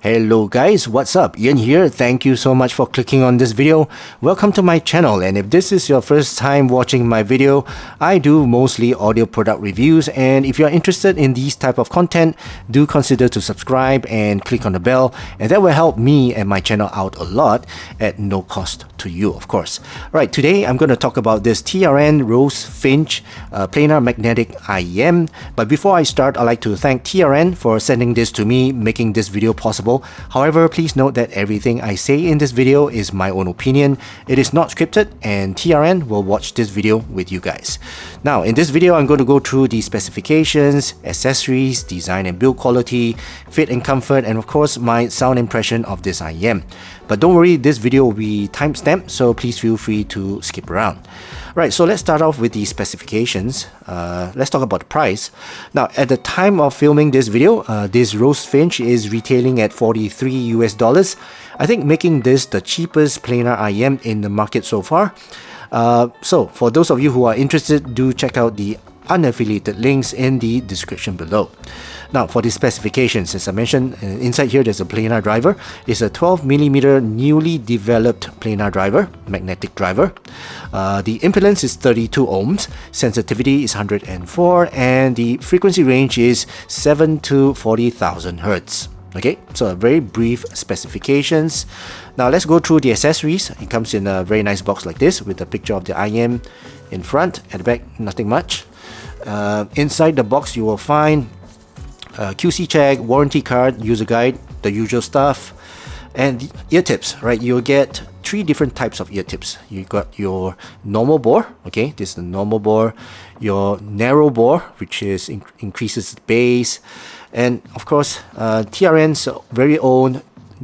Hello guys, what's up? Ian here. Thank you so much for clicking on this video. Welcome to my channel, and if this is your first time watching my video, I do mostly audio product reviews, and if you're interested in these type of content, do consider to subscribe and click on the bell, and that will help me and my channel out a lot at no cost to you, of course. Right, today I'm going to talk about this TRN Rosefinch planar magnetic IEM, but before I start, I'd like to thank TRN for sending this to me, making this video possible. However, please note that everything I say in this video is my own opinion. It is not scripted, and TRN will watch this video with you guys. Now, in this video, I'm going to go through the specifications, accessories, design and build quality, fit and comfort, and of course, my sound impression of this IEM. But don't worry, this video will be timestamped, so please feel free to skip around. Right, so let's start off with the specifications. Let's talk about the price. Now, at the time of filming this video, this Rosefinch is retailing at $43 US. I think making this the cheapest planar IEM in the market so far. So for those of you who are interested, do check out the unaffiliated links in the description below. Now, for the specifications, as I mentioned, inside here there's a planar driver. It's a 12mm newly developed planar driver, magnetic driver. The impedance is 32 ohms, sensitivity is 104, and the frequency range is 7 to 40,000 Hertz. Okay, so a very brief specifications. Now let's go through the accessories. It comes in a very nice box like this with a picture of the IEM in front. At the back, nothing much. Inside the box you will find QC check, warranty card, user guide, the usual stuff, and the ear tips. Right, you'll get 3 different types of ear tips. You got your normal bore, okay, this is the normal bore, your narrow bore, which is increases the bass, and of course TRN's very own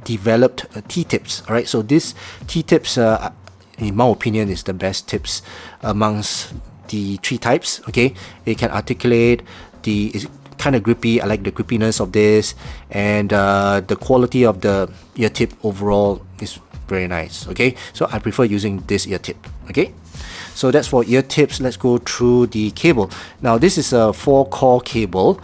developed T-tips. Alright, so this T-tips in my opinion is the best tips amongst the 3 types. Okay, it can articulate, it's kind of grippy. I like the grippiness of this, and the quality of the ear tip overall is very nice. Okay, so I prefer using this ear tip. Okay, so that's for ear tips. Let's go through the cable. Now this is a 4-core cable,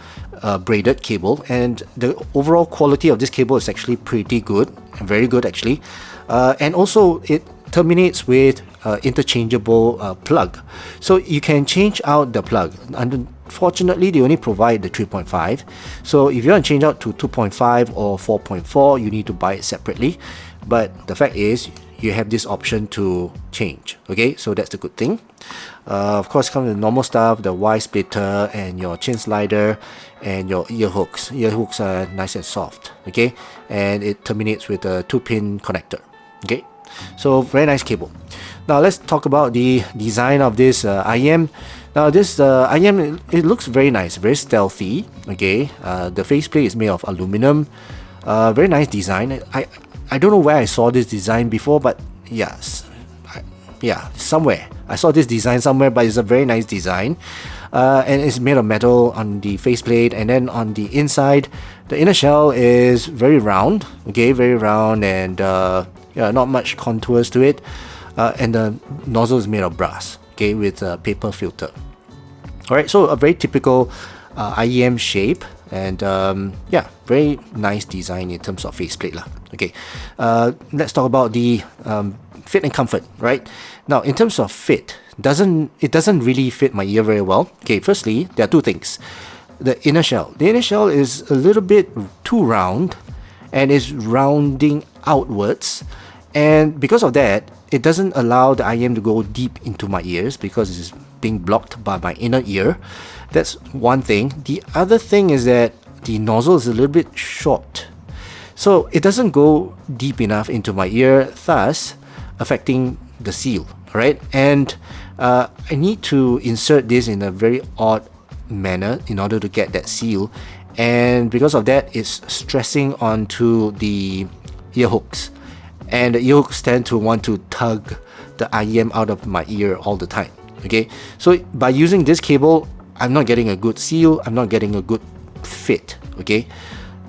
braided cable, and the overall quality of this cable is actually pretty good, very good actually, and also it terminates with interchangeable plug, so you can change out the plug. Unfortunately, they only provide the 3.5, so if you want to change out to 2.5 or 4.4, you need to buy it separately, but the fact is you have this option to change. Okay, so that's the good thing. Of course, comes with the normal stuff, the Y splitter and your chin slider and your ear hooks. Ear hooks are nice and soft. Okay, and it terminates with a 2-pin connector. Okay, so very nice cable. Now let's talk about the design of this IEM. Now this IEM, it looks very nice, very stealthy. Okay, the faceplate is made of aluminum. Very nice design. I don't know where I saw this design before, but yes, somewhere I saw this design somewhere, but it's a very nice design. And it's made of metal on the faceplate, and then on the inside, the inner shell is very round. Okay, very round, and yeah, not much contours to it. And the nozzle is made of brass. Okay, with a paper filter. Alright, so a very typical IEM shape, and yeah, very nice design in terms of faceplate lah. Okay, let's talk about the fit and comfort. Right now, in terms of fit, it doesn't really fit my ear very well. Okay, firstly, there are 2 things. The inner shell is a little bit too round, and is rounding outwards, and because of that, it doesn't allow the IEM to go deep into my ears because it's being blocked by my inner ear. That's one thing. The other thing is that the nozzle is a little bit short, so it doesn't go deep enough into my ear, thus affecting the seal. Alright, and I need to insert this in a very odd manner in order to get that seal, and because of that, it's stressing onto the ear hooks, and the ear hooks tend to want to tug the IEM out of my ear all the time. Okay, so by using this cable, I'm not getting a good seal, I'm not getting a good fit. Okay,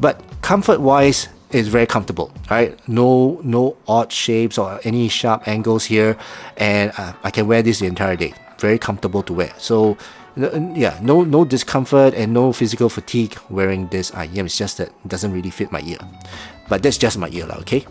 but comfort wise, it's very comfortable. Right, no odd shapes or any sharp angles here, and I can wear this the entire day. Very comfortable to wear. So yeah, no discomfort and no physical fatigue wearing this IEM. It's just that it doesn't really fit my ear. but that's just my ear, okay?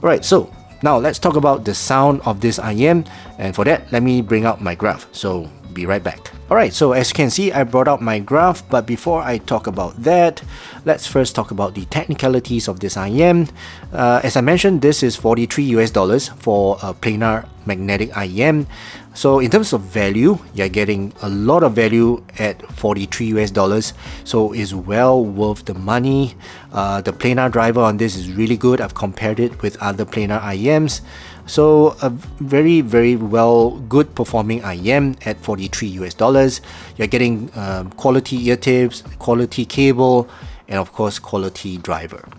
Alright, so now let's talk about the sound of this IEM, and for that, let me bring out my graph. So be right back. Alright, so as you can see, I brought out my graph, but before I talk about that, let's first talk about the technicalities of this IEM. As I mentioned, this is $43 for a planar magnetic IEM. So in terms of value, you're getting a lot of value at $43. So it's well worth the money. The planar driver on this is really good. I've compared it with other planar IEMs. So a very, very good performing IEM at $43. You're getting quality ear tips, quality cable, and of course quality driver.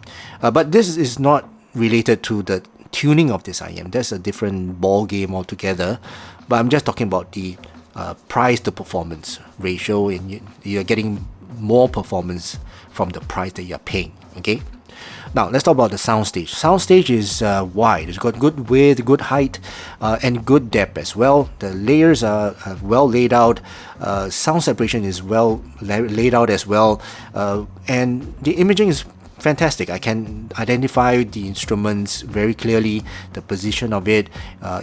But this is not related to the tuning of this IEM. That's a different ball game altogether. But I'm just talking about the price to performance ratio, and you're getting more performance from the price that you're paying. Okay. Now let's talk about the soundstage. Soundstage is wide. It's got good width, good height, and good depth as well. The layers are well laid out. Sound separation is well laid out as well, and the imaging is fantastic. I can identify the instruments very clearly, the position of it.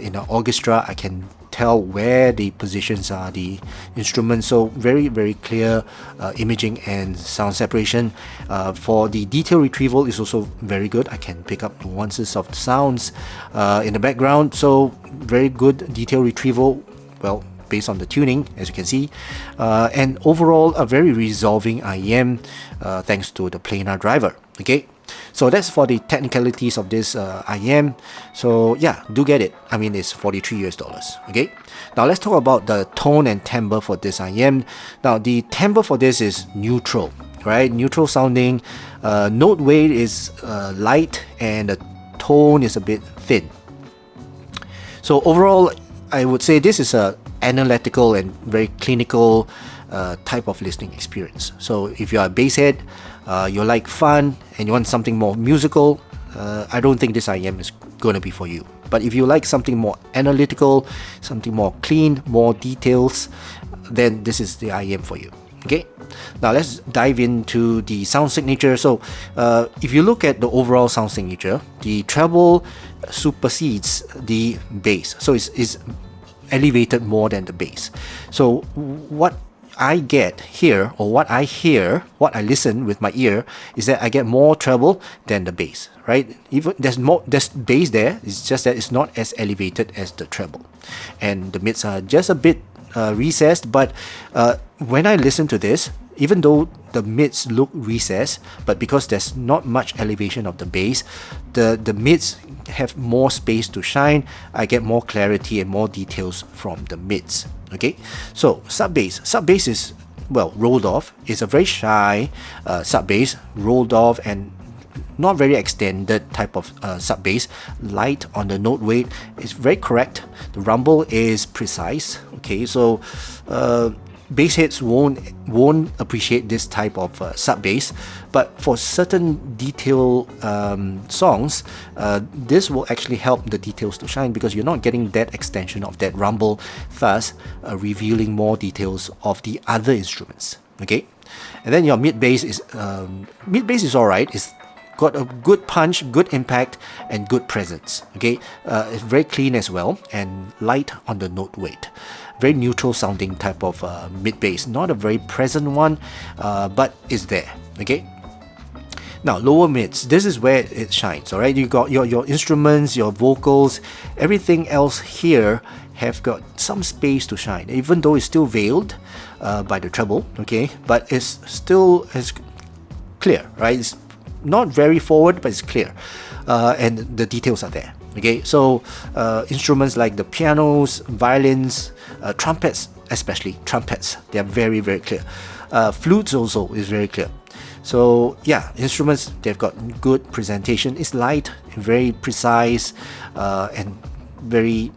In an orchestra, I can tell where the positions are, the instruments. So very, very clear imaging and sound separation. For the detail retrieval is also very good. I can pick up nuances of sounds in the background. So very good detail retrieval. Well, based on the tuning, as you can see, and overall a very resolving IEM thanks to the planar driver. Okay, so that's for the technicalities of this IEM. So yeah, do get it. I mean, it's $43. Okay, now let's talk about the tone and timbre for this IEM. Now the timbre for this is neutral, right? Neutral sounding. Note weight is light, and the tone is a bit thin. So overall, I would say this is a analytical and very clinical type of listening experience. So if you're a bass head, you like fun and you want something more musical, I don't think this IEM is going to be for you. But if you like something more analytical, something more clean, more details, then this is the IEM for you. Okay, now let's dive into the sound signature. So if you look at the overall sound signature, the treble supersedes the bass, so it's elevated more than the bass. So what I get here, or what I hear, what I listen with my ear, is that I get more treble than the bass, right? Even there's bass there, it's just that it's not as elevated as the treble, and the mids are just a bit recessed. But when I listen to this, even though the mids look recessed, but because there's not much elevation of the bass, the mids have more space to shine. I get more clarity and more details from the mids. Okay, so sub bass is, well, rolled off. It's a very shy sub bass, rolled off and not very extended type of sub bass. Light on the note weight. It's very correct. The rumble is precise. Okay, so bass heads won't appreciate this type of sub bass, but for certain detail songs, this will actually help the details to shine, because you're not getting that extension of that rumble, thus revealing more details of the other instruments. Okay, and then your mid bass is alright. It's got a good punch, good impact, and good presence. Okay, it's very clean as well, and light on the note weight. Very neutral sounding type of mid bass, not a very present one, but it's there. Okay. Now lower mids, this is where it shines. All right, you got your instruments, your vocals, everything else here have got some space to shine, even though it's still veiled by the treble. Okay, but it's still as clear, right? It's not very forward, but it's clear, and the details are there. Okay, so instruments like the pianos, violins, trumpets, especially trumpets, they are very, very clear. Flutes also is very clear. So yeah, instruments, they've got good presentation. It's light, very precise, and very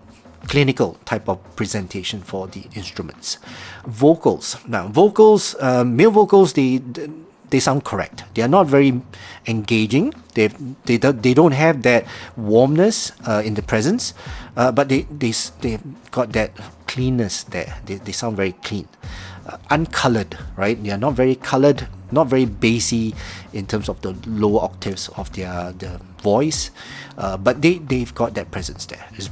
clinical type of presentation for the instruments. Vocals. Now vocals, male vocals, they sound correct. They are not very engaging. They don't have that warmness in the presence, but they've got that cleanness there. They sound very clean. uncolored, right? They are not very colored, not very bassy in terms of the lower octaves of the voice, but they've got that presence there. It's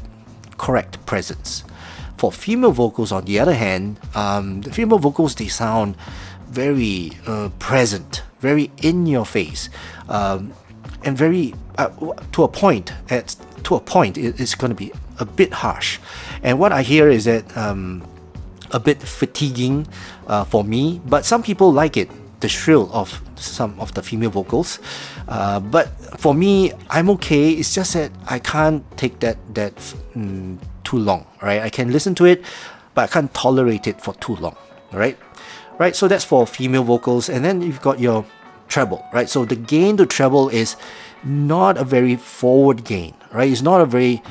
correct presence. For female vocals, on the other hand, the female vocals, they sound very present, very in your face, and very to a point. It's going to be a bit harsh. And what I hear is that a bit fatiguing for me, but some people like it, the shrill of some of the female vocals. But for me, I'm okay. It's just that I can't take that too long, right? I can listen to it, but I can't tolerate it for too long, right? Right, so that's for female vocals. And then you've got your treble, right? So the gain to treble is not a very forward gain, right? It's not a very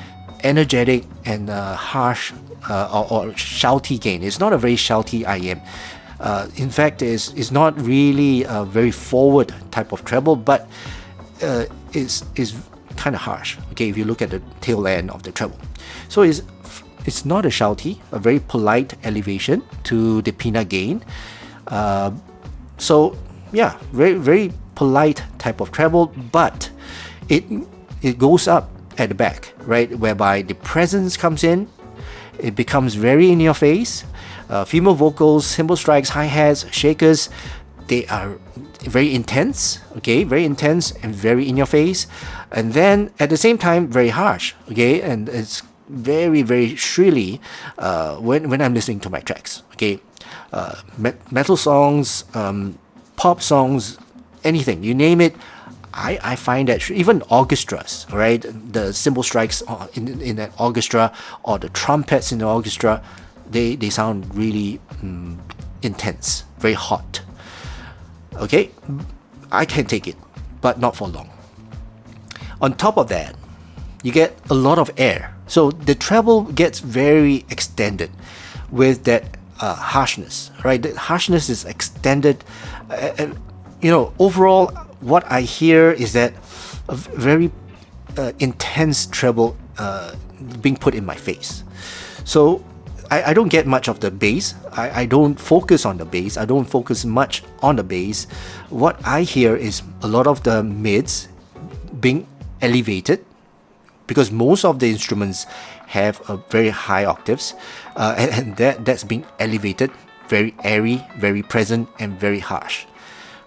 energetic and harsh or shouty gain. It's not a very shouty IEM. In fact, it's not really a very forward type of treble, but is kind of harsh. Okay, if you look at the tail end of the treble, so it's not a shouty, a very polite elevation to the Planar gain. So yeah, very polite type of treble, but it goes up at the back, right, whereby the presence comes in. It becomes very in your face. Female vocals, cymbal strikes, hi-hats, shakers, they are very intense, okay, very intense and very in your face, and then at the same time very harsh, okay, and it's very shrilly when I'm listening to my tracks, okay. Metal songs, pop songs, anything, you name it. I find that even orchestras, right, the cymbal strikes in an orchestra, or the trumpets in the orchestra, they sound really intense, very hot. Okay, I can take it, but not for long. On top of that, you get a lot of air, so the treble gets very extended with that harshness, right? The harshness is extended, and overall, what I hear is that a very intense treble being put in my face. So I don't get much of the bass. I don't focus on the bass. I don't focus much on the bass. What I hear is a lot of the mids being elevated, because most of the instruments have a very high octaves, and that's being elevated, very airy, very present, and very harsh.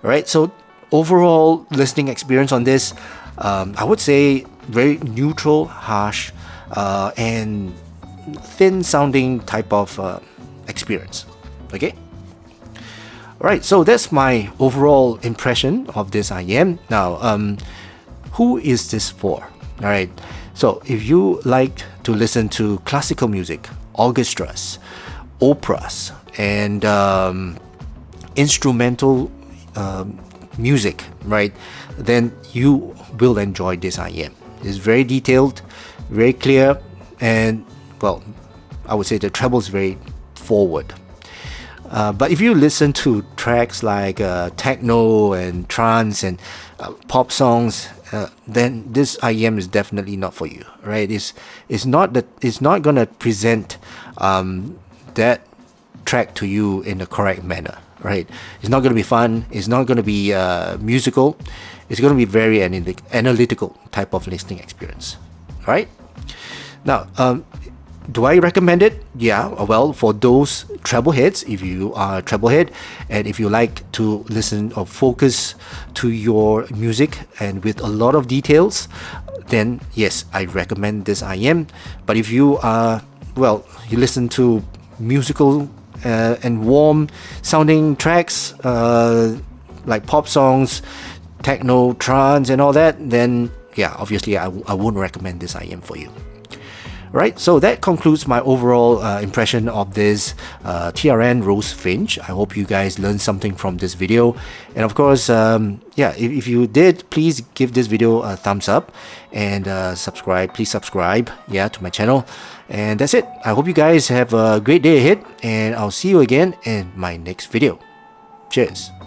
Right? So overall listening experience on this, I would say very neutral, harsh, and thin sounding type of experience. Okay, alright, so that's my overall impression of this IEM. Now, who is this for? Alright, so if you like to listen to classical music, orchestras, operas, and instrumental music, right, then you will enjoy this IEM. It's very detailed, very clear, and well, I would say the treble is very forward. But if you listen to tracks like techno and trance and pop songs, then this IEM is definitely not for you, right? It's not gonna present that track to you in the correct manner, right? It's not gonna be fun. It's not gonna be musical. It's gonna be very analytical type of listening experience, right? Now, do I recommend it? Yeah, well, for those treble heads, if you are a treble head and if you like to listen or focus to your music and with a lot of details, then yes, I recommend this IEM. But if you are, well, you listen to musical and warm sounding tracks like pop songs, techno, trance and all that, then yeah, obviously I won't recommend this IEM for you. Right, so that concludes my overall impression of this TRN Rosefinch. I hope you guys learned something from this video, and of course, yeah, if you did, please give this video a thumbs up and subscribe. Please subscribe, yeah, to my channel. And that's it. I hope you guys have a great day ahead, and I'll see you again in my next video. Cheers.